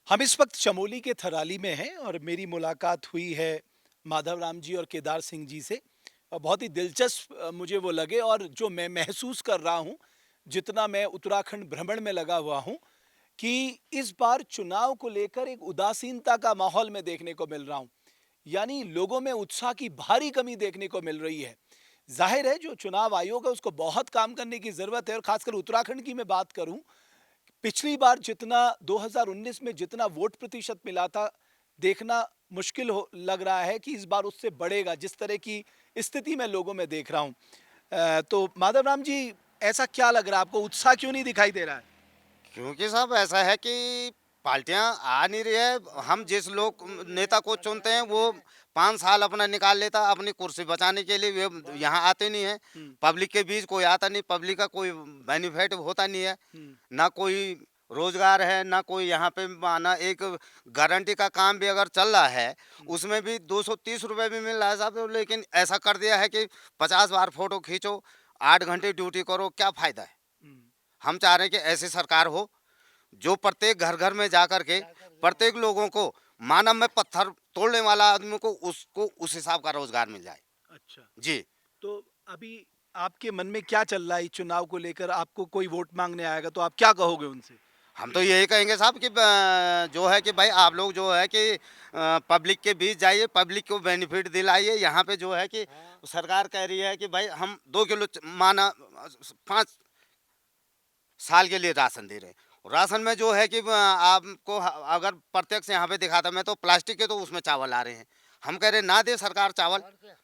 हम इस वक्त चमोली के थराली में हैं और मेरी मुलाकात हुई है माधव राम जी और केदार सिंह जी से। बहुत ही दिलचस्प मुझे वो लगे और जो मैं महसूस कर रहा हूँ, जितना मैं उत्तराखंड भ्रमण में लगा हुआ हूँ, कि इस बार चुनाव को लेकर एक उदासीनता का माहौल मैं देखने को मिल रहा हूँ। यानी लोगों में उत्साह की भारी कमी देखने को मिल रही है। जाहिर है जो चुनाव आयोग है उसको बहुत काम करने की ज़रूरत है और ख़ासकर उत्तराखंड की मैं बात करूँ, पिछली बार जितना 2019 में जितना वोट प्रतिशत मिला था, देखना मुश्किल हो लग रहा है कि इस बार उससे बढ़ेगा, जिस तरह की स्थिति मैं लोगों में देख रहा हूँ। तो माधव राम जी, ऐसा क्या लग रहा है आपको? उत्साह क्यों नहीं दिखाई दे रहा है? क्योंकि साहब ऐसा है कि पार्टियां आ नहीं रही है। हम जिस लोग नेता को चुनते हैं वो 5 साल अपना निकाल लेता अपनी कुर्सी बचाने के लिए, वे यहाँ आते नहीं है। हुँ, पब्लिक के बीच कोई आता नहीं, पब्लिक का कोई बेनिफिट होता नहीं है। हुँ, ना कोई रोजगार है, ना कोई यहाँ पे माना एक गारंटी का काम भी अगर चल रहा है, हुँ, उसमें भी 230 रुपये भी मिल रहा है साहब। लेकिन ऐसा कर दिया है कि 50 बार फोटो खींचो, 8 घंटे ड्यूटी करो, क्या फायदा है। हुँ, हम चाह रहे हैं कि ऐसी सरकार हो जो प्रत्येक घर घर में जा कर के प्रत्येक लोगों को, मानव में पत्थर तोड़ने वाला आदमी को उसको उस हिसाब का रोजगार मिल जाए। अच्छा। जी। तो अभी आपके मन में क्या चल रहा है इस चुनाव को लेकर? आपको कोई वोट माँगने आएगा तो आप क्या कहोगे उनसे? हम तो यही कहेंगे साहब कि जो है कि भाई आप लोग जो है कि पब्लिक के बीच जाइए, पब्लिक को बेनिफिट दिलाइए। यहाँ पे जो है कि सरकार कह रही है कि भाई हम 2 किलो माना 5 साल के लिए राशन दे रहे हैं। राशन में जो है कि आपको अगर प्रत्यक्ष यहाँ पे दिखाता मैं तो प्लास्टिक के तो उसमें चावल आ रहे हैं। हम कह रहे ना दे सरकार चावल,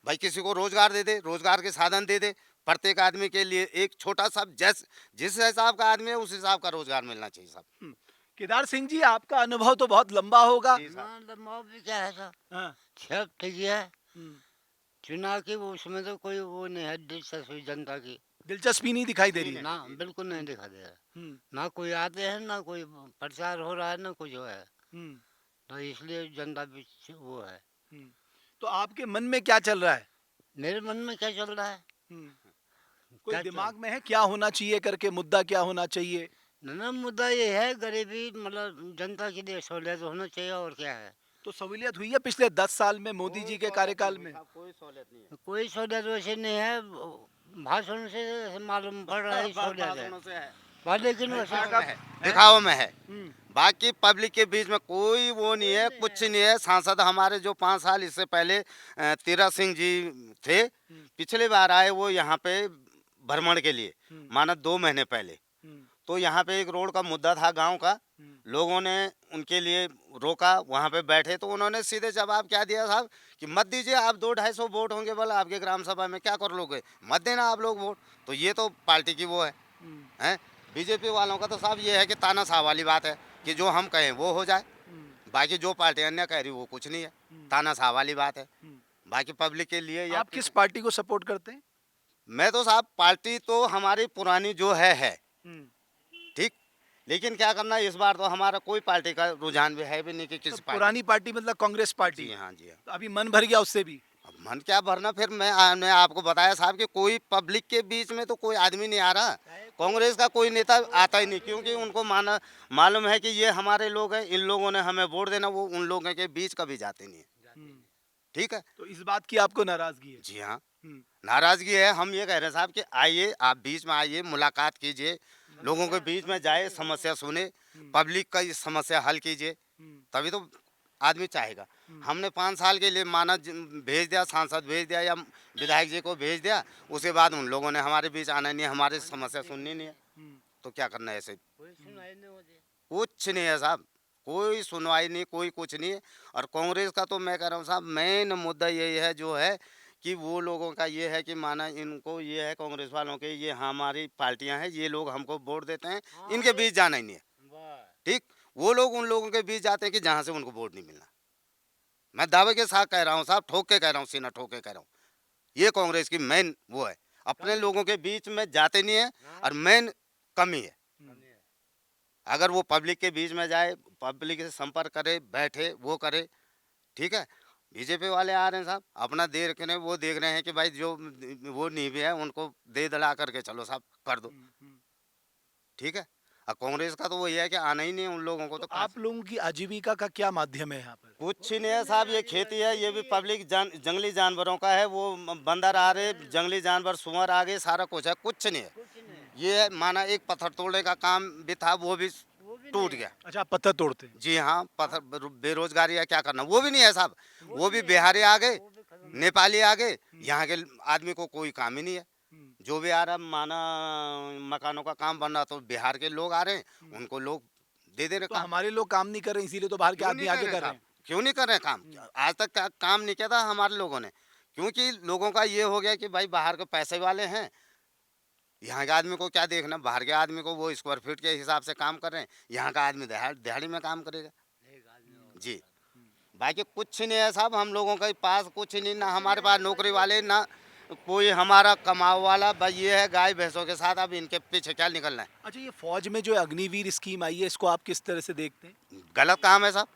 भाई किसी को रोजगार दे दे, रोजगार के साधन दे दे। प्रत्येक आदमी के लिए एक छोटा सा जिस हिसाब का आदमी है उस हिसाब का रोजगार मिलना चाहिए साहब। हुँ। केदार सिंह जी, आपका अनुभव तो बहुत लंबा होगा। जी साहब। दबाव भी क्या है सर। हाँ। सब ठीक है। हुँ। चुनाव की वो उसमें तो कोई वो नहीं है दिलचस्पी जनता की। दिलचस्पी नहीं दिखाई दे जी रही है। ना, नहीं जी नहीं। बिल्कुल नहीं दिखा दे रहा। हुँ, ना कोई आते हैं, ना कोई प्रचार हो रहा है, ना कुछ हो है। हुँ, तो इसलिए जनता भी वो है। हुँ। तो आपके मन में क्या चल रहा है? मेरे मन में क्या चल रहा है? हुँ। कोई क्या चल दिमाग में है क्या होना चाहिए करके, मुद्दा क्या होना चाहिए? ना, मुद्दा ये है गरीबी, मतलब जनता के लिए सहूलियत होना चाहिए, और क्या है। तो सहूलियत हुई है पिछले 10 साल में मोदी कोई जी के सहूलियत नहीं कार्यकाल हुई में? साहब, कोई सहूलियत नहीं है। कोई सहूलियत वैसे नहीं है। भाषण से मालूम पड़ रहा है बस सहूलियत है। भाषणों से है, पर लेकिन वैसे क्या दिखाओ कहा? में है, हैं? दिखाओ में है। हुँ, बाकी पब्लिक के बीच में कोई वो नहीं कोई है, नहीं कुछ है। नहीं है। सांसद हमारे जो 5 साल इससे पहले तीरथ सिंह जी थे, हुँ, पिछली बार आए वो यहाँ पे भ्रमण के लिए, हुँ, माना 2 महीने पहले। हुँ, तो यहाँ पे एक रोड का मुद्दा था गांव का, हुँ, लोगों ने उनके लिए रोका, वहाँ पे बैठे तो उन्होंने सीधे जवाब क्या दिया साहब कि मत दीजिए, आप 200-250 वोट होंगे बोला आपके ग्राम सभा में, क्या कर लोगे, मत देना आप लोग वोट। तो ये तो पार्टी की वो है हुँ, हैं। बीजेपी वालों का तो साहब ये है कि तानाशाह वाली बात है कि जो हम कहें वो हो जाए। हुँ, बाकी जो पार्टी अन्य कह रही वो कुछ नहीं है, हुँ, तानाशाह वाली बात है। हुँ। बाकी पब्लिक के लिए या आप किस किसी, पार्टी को सपोर्ट करते हैं? मैं तो साहब पार्टी तो हमारी पुरानी जो है, हुँ। ठीक। लेकिन क्या करना है, इस बार तो हमारा कोई पार्टी का रुझान भी है भी नहीं कि तो किसी पार्टी। पुरानी पार्टी मतलब कांग्रेस पार्टी। जी हाँ, जी हाँ। तो अभी मन भर गया उससे भी। अब मन क्या भरना, फिर मैं आपको बताया साहब कि कोई पब्लिक के बीच में तो कोई आदमी नहीं आ रहा। कांग्रेस का कोई नेता आता ही नहीं, क्योंकि उनको मालूम है कि ये हमारे लोग हैं, इन लोगों ने हमें वोट देना, वो उन लोगों के बीच कभी जाते नहीं है। हुँ। ठीक है। तो इस बात की आपको नाराज़गी है। जी हाँ, हुँ, नाराजगी है। हम ये कह रहे हैं साहब कि आइए, आप बीच में आइए, मुलाकात कीजिए, लोगों के बीच में जाए, समस्या सुने, हुँ, पब्लिक का ये समस्या हल कीजिए, हुँ, तभी तो आदमी चाहेगा। हुँ, हमने 5 साल के लिए माना भेज दिया, सांसद भेज दिया या विधायक जी को भेज दिया, उसके बाद उन लोगों ने हमारे बीच आना नहीं है, हमारी समस्या सुननी नहीं है। हुँ, तो क्या करना है ऐसे? कोई हुँ, सुनाई नहीं होती। कुछ नहीं है साहब, कोई सुनवाई नहीं, कोई कुछ नहीं है। और कांग्रेस का तो मैं कह रहा हूँ साहब, मेन मुद्दा यही है जो है कि वो लोगों का ये है कि माना इनको ये है, कांग्रेस वालों के, ये हमारी पार्टियां हैं, ये लोग हमको वोट देते हैं, हाँ इनके ये बीच जाना ही नहीं है। बस। ठीक। वो लोग उन लोगों के बीच जाते हैं कि जहाँ से उनको वोट नहीं मिलना। मैं दावे के साथ कह रहा हूँ साहब, ठोक के कह रहा हूँ, सीना ठोक के कह रहा हूँ, ये कांग्रेस की मेन वो है, अपने कमी लोगों के बीच में जाते नहीं है। हाँ और मेन कमी है, हुँ, कमी है। अगर वो पब्लिक के बीच में जाए, पब्लिक से संपर्क करे, बैठे, वो करे। ठीक है। बीजेपी वाले आ रहे हैं साहब, अपना देख रहे हैं, वो देख रहे हैं कि भाई जो वो नींवे है उनको दे दला करके चलो साहब कर दो। हुँ, हुँ, ठीक है। और कांग्रेस का तो वही है कि आना ही नहीं है उन लोगों को। तो आप लोगों की आजीविका का क्या माध्यम है यहाँ पर? कुछ नहीं है साहब, ये खेती है, ये भी पब्लिक जंगली जानवरों का है। वो बंदर आ रहे, जंगली जानवर सुअर आ गए, सारा कुछ है, कुछ नहीं है। ये माना एक पत्थर तोड़ने का काम भी था, वो भी टूट गया। अच्छा, आप पत्थर तोड़ते हैं? जी हाँ, पत्थर बेरोजगारी है, क्या करना, वो भी नहीं है साहब। वो भी बिहारी आ गए, नेपाली आ गए, यहाँ के आदमी को कोई काम ही नहीं है। जो भी आ रहा, माना मकानों का काम बन रहा तो बिहार के लोग आ रहे हैं, उनको लोग दे दे रहे तो काम। हमारे लोग काम नहीं कर रहे, इसीलिए तो बाहर के क्यों आदमी नहीं कर आगे रहे कर रहे साहब? हैं। क्यों नहीं कर रहे काम? आज तक काम नहीं किया था हमारे लोगों ने, क्योंकि लोगों का ये हो गया कि भाई बाहर के पैसे वाले हैं, यहाँ के आदमी को क्या देखना। बाहर के आदमी को वो स्क्वायर फीट के हिसाब से काम कर रहे हैं, यहाँ का आदमी दिहाड़ी में काम करेगा। जी, बाकी कुछ नहीं है साहब, हम लोगों के पास कुछ नहीं, ना हमारे पास नौकरी वाले, ना कोई हमारा कमाओ वाला। भाई ये है गाय भैंसों के साथ, अब इनके पीछे क्या निकलना है। अच्छा, ये फौज में जो अग्निवीर स्कीम आई है, इसको आप किस तरह से देखते हैं? गलत काम है साहब,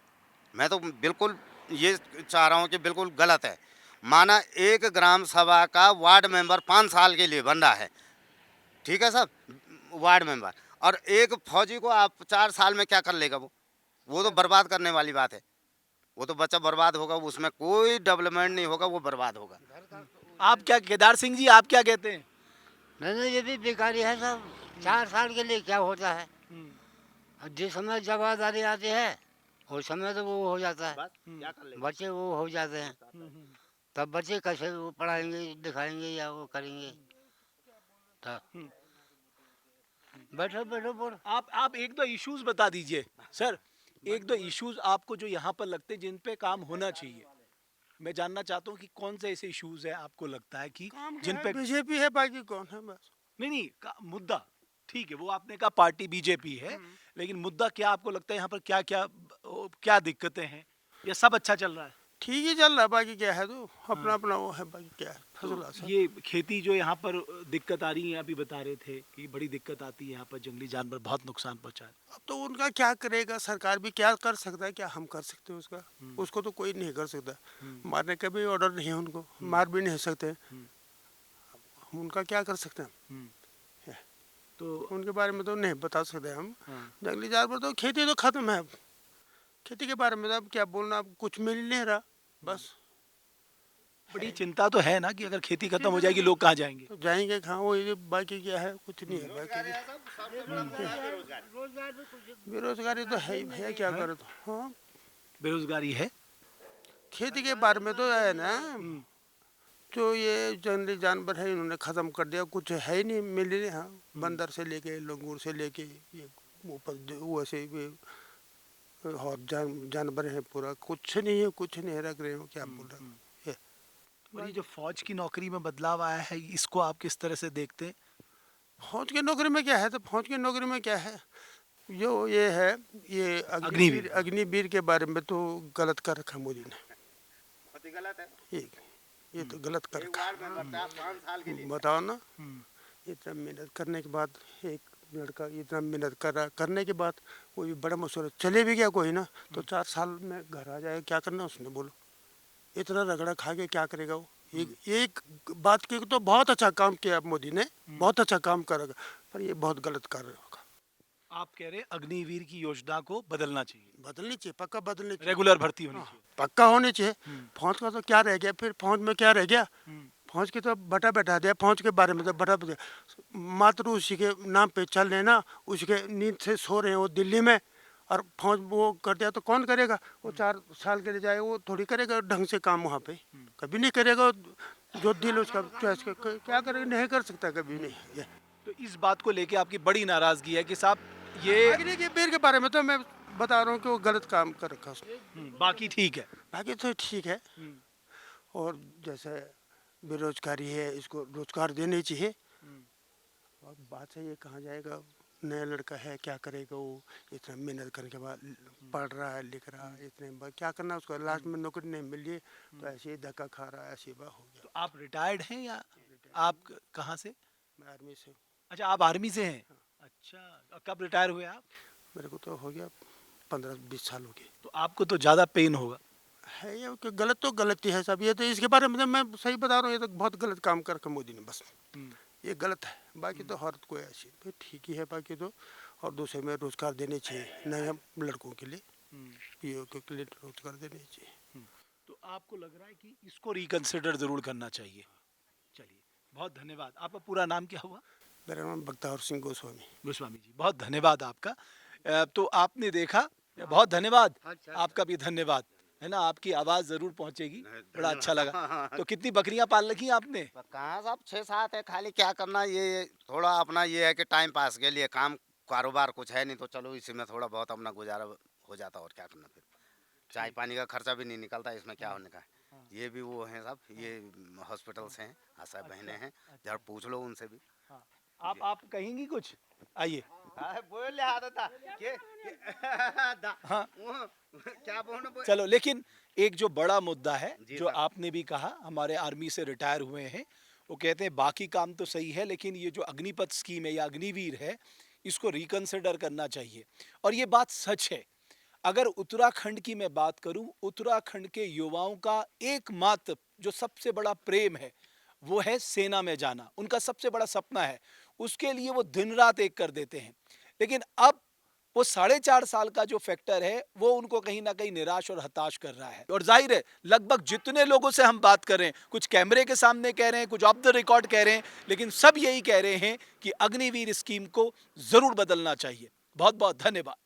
मैं तो बिल्कुल ये चाह रहा हूँ कि बिल्कुल गलत है। माना एक ग्राम सभा का वार्ड मेंबर 5 साल के लिए बन रहा है, ठीक है साहब, वार्ड मेंबर, और एक फौजी को आप 4 साल में क्या कर लेगा? वो तो बर्बाद करने वाली बात है। वो तो बच्चा बर्बाद होगा, उसमें कोई डेवलपमेंट नहीं होगा, वो बर्बाद होगा। आप क्या, केदार सिंह जी, आप क्या कहते हैं? नहीं, ये भी बेकारी है सब। 4 साल के लिए क्या होता है? और जिस समय जवाबदारी आती है उस समय तो वो हो जाता है, क्या कर लेगा? बच्चे वो हो जाते हैं। तब बच्चे कैसे वो पढ़ाएंगे दिखाएंगे या वो करेंगे? तब बैठो बैठो बोलो। आप एक दो इश्यूज बता दीजिए सर, एक दो इश्यूज आपको जो यहाँ पर लगते हैं जिन पे काम होना चाहिए। मैं जानना चाहता हूँ कि कौन से ऐसे इश्यूज है आपको लगता है कि जिन पे बीजेपी है, बाकी कौन है बस। नहीं, मुद्दा ठीक है, वो आपने कहा पार्टी बीजेपी है, लेकिन मुद्दा क्या आपको लगता है यहाँ पर क्या क्या क्या दिक्कतें हैं, या सब अच्छा चल रहा है? ठीक ही चल रहा है, बाकी क्या है, तो अपना अपना वो है, बाकी क्या है, फजला सा। ये खेती जो यहाँ पर दिक्कत आ रही है, अभी बता रहे थे कि बड़ी दिक्कत आती है यहाँ पर, जंगली जानवर बहुत नुकसान पहुंचा है। अब तो उनका क्या करेगा, सरकार भी क्या कर सकता है, क्या हम कर सकते हैं उसका? उसको तो कोई नहीं कर सकता, मारने का भी ऑर्डर नहीं है उनको, मार भी नहीं सकते, हम उनका क्या कर सकते हैं? तो उनके बारे में तो नहीं बता सकते हम। हाँ। जंगली जानवर तो खेती तो खत्म है अब, खेती के बारे में तो अब क्या बोलना, अब कुछ मिल ही नहीं रहा बस। बड़ी चिंता तो है ना कि अगर खेती खत्म हो जाएगी लोग कहाँ जाएंगे? तो जाएंगे कहाँ, वो ये बाकी क्या है, कुछ नहीं है बाकी। बेरोजगारी तो है ही भैया, क्या करे तो। हाँ, बेरोजगारी है। खेती के बारे में तो है ना, जो ये जंगली जानवर है इन्होंने खत्म कर दिया, कुछ है ही नहीं, मिल ही नहीं। हाँ, बंदर से लेके लंगूर से लेके ये ऊपर वैसे भी और जानवर है, पूरा कुछ नहीं है, कुछ नहीं है, रख रहे हो क्या बोल रहे हो। और ये जो फौज की नौकरी में बदलाव आया है, इसको आप किस तरह से देखते हैं? फौज की नौकरी में क्या है, तो फौज की नौकरी में क्या है, जो ये है, ये अग्निवीर। अग्निवीर के बारे में तो गलत कर रखा मोदी ने, बहुत ही गलत है। ये तो गलत कर एक रखा। वार्ड मेंबर था 5 साल के लिए। बताओ ना, इतना मेहनत करने के बाद एक लड़का इतना मेहनत करने के बाद कोई बड़ा मशहूर चले भी गया कोई ना, तो 4 साल में घर आ जाएगा, क्या करना उसने बोलो? इतना रगड़ा खा के क्या करेगा वो? एक बात की तो बहुत अच्छा काम किया मोदी ने, बहुत अच्छा काम करेगा, पर ये बहुत गलत कर रहा होगा। आप कह रहे हैं अग्निवीर की योजना को बदलना चाहिए, बदलनी चाहिए, पक्का बदलनी चाहिए, रेगुलर भर्ती होनी चाहिए। पक्का होनी चाहिए। फौज का तो क्या रह गया फिर, फौज में क्या रह गया? फौज की तो बटा बैठा दिया, फौज के बारे में तो बटा दिया, मात्र उसी के नाम पे चल रहे ना, उसके नींद से सो रहे हैं वो दिल्ली में, और फौज वो कर दिया तो कौन करेगा? वो 4 साल के लिए जाए, वो थोड़ी करेगा ढंग से काम वहाँ पे, कभी नहीं करेगा। जो दिल उसका चॉइस का क्या करेगा, नहीं कर सकता कभी नहीं। ये तो इस बात को लेके आपकी बड़ी नाराजगी है कि साहब ये अग्निवीर के बारे में तो मैं बता रहा हूँ कि वो गलत काम कर रखा उसने, बाकी ठीक है। बाकी तो ठीक है। और जैसे बेरोजगारी है, इसको रोजगार देने चाहिए। और बात है, ये कहाँ जाएगा? नया लड़का है, क्या करेगा वो? इतना मेहनत करने के बाद पढ़ रहा है, लिख रहा है, इतने क्या करना उसको? लास्ट में नौकरी नहीं मिली तो ऐसे ही धक्का खा रहा है, ऐसे ही हो गया। तो आप रिटायर्ड हैं या आप कहाँ से? मैं आर्मी से हूँ। अच्छा, आप आर्मी से हैं। अच्छा, और कब रिटायर हुए आप? मेरे को तो हो गया 15-20 साल हो गए। तो आपको तो ज़्यादा पेन होगा। है ये कि गलत तो गलती है सब, ये तो इसके बारे में तो मैं सही बता रहा हूँ, ये तो बहुत गलत काम कर रखा मोदी ने, बस ये गलत है। बाकी तो हर कोई ऐसी तो ठीक ही है बाकी तो। और दूसरे में रोजगार देने चाहिए नए लड़कों के लिए, युवकों के लिए रोजगार देने चाहिए। तो आपको लग रहा है कि इसको रिकंसिडर जरूर करना चाहिए। चलिए, बहुत धन्यवाद। आपका पूरा नाम क्या हुआ? मेरा नाम बख्तावर सिंह गोस्वामी। गोस्वामी जी, बहुत धन्यवाद आपका। तो आपने देखा, बहुत धन्यवाद। अच्छा, आपका भी धन्यवाद, है ना, आपकी आवाज़ ज़रूर पहुंचेगी, बड़ा अच्छा लगा। तो कितनी बकरियां पाल रखी हैं आपने? कहाँ साहब 6-7 है, खाली क्या करना, ये थोड़ा अपना ये है कि टाइम पास के लिए, काम कारोबार कुछ है नहीं तो चलो इसी में थोड़ा बहुत अपना गुजारा हो जाता, और क्या करना। फिर चाय पानी का खर्चा भी नहीं निकलता, इसमें क्या होने का है। ये भी वो हैं साहब, ये हॉस्पिटल से हैं, आशा बहनें हैं, जरा पूछ लो उनसे भी। हाँ, आप कहेंगी कुछ? आइए। बोल था हाँ, क्या बोल चलो, लेकिन एक जो बड़ा मुद्दा है, जी जो साहब। आपने भी कहा, हमारे आर्मी से रिटायर हुए हैं, वो कहते हैं बाकी काम तो सही है, लेकिन ये जो अग्निपथ स्कीम है या अग्निवीर है, इसको रिकंसिडर करना चाहिए। और ये बात सच है। अगर उत्तराखंड की मैं बात करूं, उत्तराखंड के युवाओं का एकमात्र जो सबसे बड़ा प्रेम है, वो है सेना में जाना। उनका सबसे बड़ा सपना है, उसके लिए वो दिन रात एक कर देते हैं। लेकिन अब वो 4.5 साल का जो फैक्टर है, वो उनको कहीं ना कहीं निराश और हताश कर रहा है। और जाहिर है, लगभग जितने लोगों से हम बात कर रहे हैं, कुछ कैमरे के सामने कह रहे हैं, कुछ ऑफ द रिकॉर्ड कह रहे हैं, लेकिन सब यही कह रहे हैं कि अग्निवीर स्कीम को जरूर बदलना चाहिए। बहुत बहुत धन्यवाद।